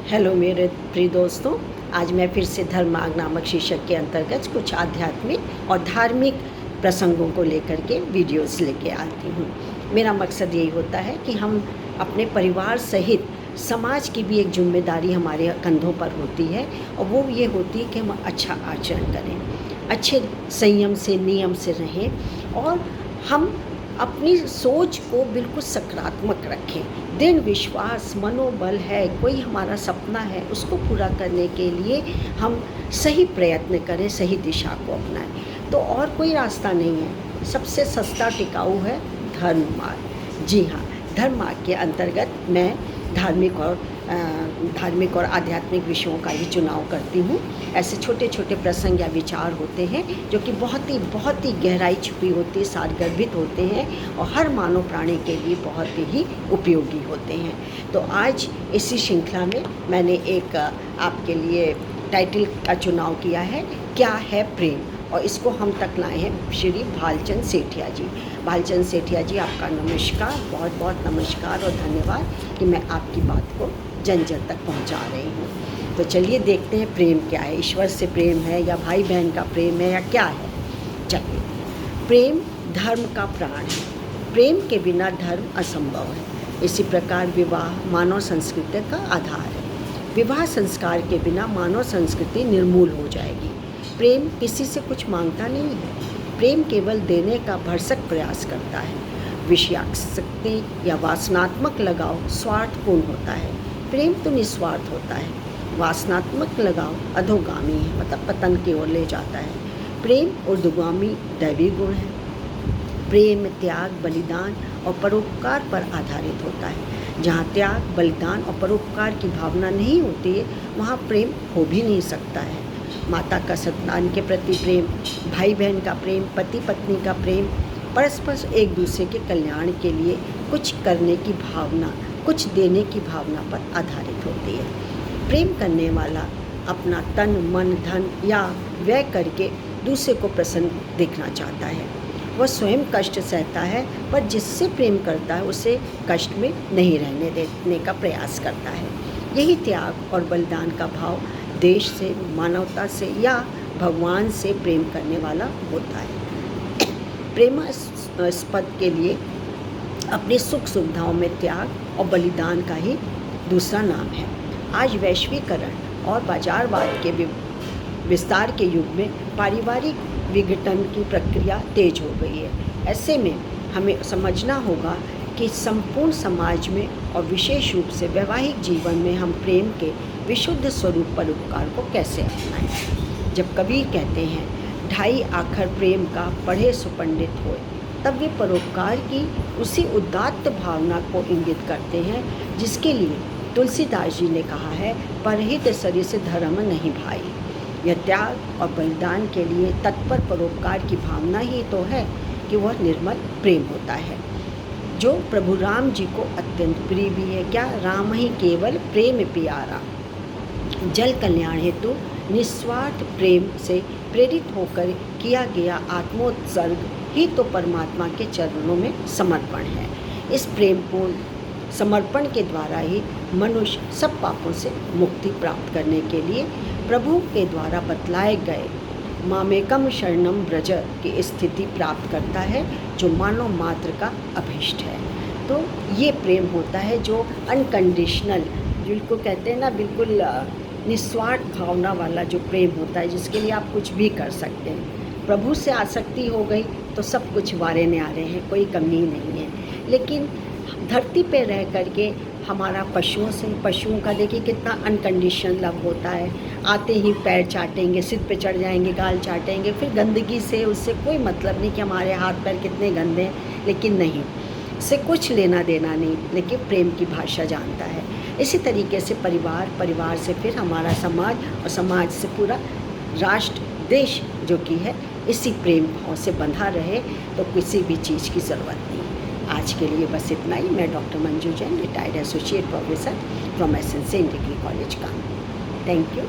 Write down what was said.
Hello मेरे प्रिय दोस्तों, आज मैं फिर से धर्म मार्ग नामक शीर्षक के अंतर्गत कुछ आध्यात्मिक और धार्मिक प्रसंगों को लेकर के वीडियोस लेके आती हूँ। मेरा मकसद यही होता है कि हम अपने परिवार सहित समाज की भी एक जिम्मेदारी हमारे कंधों पर होती है, और वो ये होती है कि हम अच्छा आचरण करें, अच्छे संयम से नियम से रहें, और हम अपनी सोच को बिल्कुल सकारात्मक रखें। दृढ़ विश्वास मनोबल है, कोई हमारा सपना है, उसको पूरा करने के लिए हम सही प्रयत्न करें, सही दिशा को अपनाएं। तो और कोई रास्ता नहीं है, सबसे सस्ता टिकाऊ है धर्म मार्ग। जी हाँ, धर्म मार्ग के अंतर्गत मैं धार्मिक और आध्यात्मिक विषयों का ही चुनाव करती हूँ। ऐसे छोटे छोटे प्रसंग या विचार होते हैं जो कि बहुत ही गहराई छुपी होती है, सारगर्भित होते हैं और हर मानव प्राणी के लिए बहुत ही उपयोगी होते हैं। तो आज इसी श्रृंखला में मैंने एक आपके लिए टाइटल का चुनाव किया है, क्या है प्रेम, और इसको हम तक लाए हैं श्री भालचंद सेठिया जी। भालचंद सेठिया जी, आपका नमस्कार, बहुत बहुत नमस्कार और धन्यवाद कि मैं आपकी बात को जन जन तक पहुंचा रही हूं। तो चलिए देखते हैं प्रेम क्या है, ईश्वर से प्रेम है या भाई बहन का प्रेम है या क्या है। चलिए, प्रेम धर्म का प्राण है, प्रेम के बिना धर्म असंभव है। इसी प्रकार विवाह मानव संस्कृति का आधार है। विवाह संस्कार के बिना मानव संस्कृति निर्मूल हो जाएगी। प्रेम किसी से कुछ मांगता नहीं है, प्रेम केवल देने का भरसक प्रयास करता है। विषयासक्ति या वासनात्मक लगाव स्वार्थपूर्ण होता है, प्रेम तो निस्वार्थ होता है। वासनात्मक लगाव अधोगामी है, मतलब पतन की ओर ले जाता है। प्रेम ऊर्ध्वगामी दैवी गुण है। प्रेम त्याग, बलिदान और परोपकार पर आधारित होता है। जहाँ त्याग, बलिदान और परोपकार की भावना नहीं होती है, वहाँ प्रेम हो भी नहीं सकता है। माता का संतान के प्रति प्रेम, भाई बहन का प्रेम, पति पत्नी का प्रेम, परस्पर एक दूसरे के कल्याण के लिए कुछ करने की भावना, कुछ देने की भावना पर आधारित होती है। प्रेम करने वाला अपना तन मन धन या व्यय करके दूसरे को प्रसन्न देखना चाहता है। वह स्वयं कष्ट सहता है, पर जिससे प्रेम करता है उसे कष्ट में नहीं रहने देने का प्रयास करता है। यही त्याग और बलिदान का भाव देश से, मानवता से या भगवान से प्रेम करने वाला होता है। प्रेमास्पद के लिए अपनी सुख सुविधाओं में त्याग और बलिदान का ही दूसरा नाम है। आज वैश्वीकरण और बाजारवाद के विस्तार के युग में पारिवारिक विघटन की प्रक्रिया तेज हो गई है। ऐसे में हमें समझना होगा कि संपूर्ण समाज में और विशेष रूप से वैवाहिक जीवन में हम प्रेम के विशुद्ध स्वरूप परोपकार को कैसे अपनाएं। जब कबीर कहते हैं, ढाई आखर प्रेम का पढ़े सुपंडित होए, तब वे परोपकार की उसी उदात्त भावना को इंगित करते हैं जिसके लिए तुलसीदास जी ने कहा है, परहित सरि से धर्म नहीं भाई। यह त्याग और बलिदान के लिए तत्पर परोपकार की भावना ही तो है कि वह निर्मल प्रेम होता है, जो प्रभु राम जी को अत्यंत प्रिय भी है। क्या राम ही केवल प्रेम प्यारा, जल कल्याण हेतु निस्वार्थ प्रेम से प्रेरित होकर किया गया आत्मोत्सर्ग ही तो परमात्मा के चरणों में समर्पण है। इस प्रेमपूर्ण समर्पण के द्वारा ही मनुष्य सब पापों से मुक्ति प्राप्त करने के लिए प्रभु के द्वारा बतलाए गए मामेकम शरणम ब्रज की स्थिति प्राप्त करता है, जो मानव मात्र का अभीष्ट है। तो ये प्रेम होता है जो अनकंडीशनल, जिसको कहते हैं ना, बिल्कुल निस्वार्थ भावना वाला जो प्रेम होता है, जिसके लिए आप कुछ भी कर सकते हैं। प्रभु से आसक्ति हो गई तो सब कुछ वारे न्यारे हैं, कोई कमी नहीं है। लेकिन धरती पे रह करके हमारा पशुओं का देखिए कितना अनकंडीशनल लव होता है। आते ही पैर चाटेंगे, सिर पे चढ़ जाएंगे, गाल चाटेंगे, फिर गंदगी से उससे कोई मतलब नहीं कि हमारे हाथ पैर कितने गंदे हैं, लेकिन नहीं, से कुछ लेना देना नहीं, लेकिन प्रेम की भाषा जानता है। इसी तरीके से परिवार से फिर हमारा समाज, और समाज से पूरा राष्ट्र देश जो कि है, इसी प्रेम भाव से बंधा रहे तो किसी भी चीज़ की ज़रूरत नहीं। आज के लिए बस इतना ही। मैं doctor Manju Jain, retired associate professor from SN Sen degree college, Kanpur. Thank you.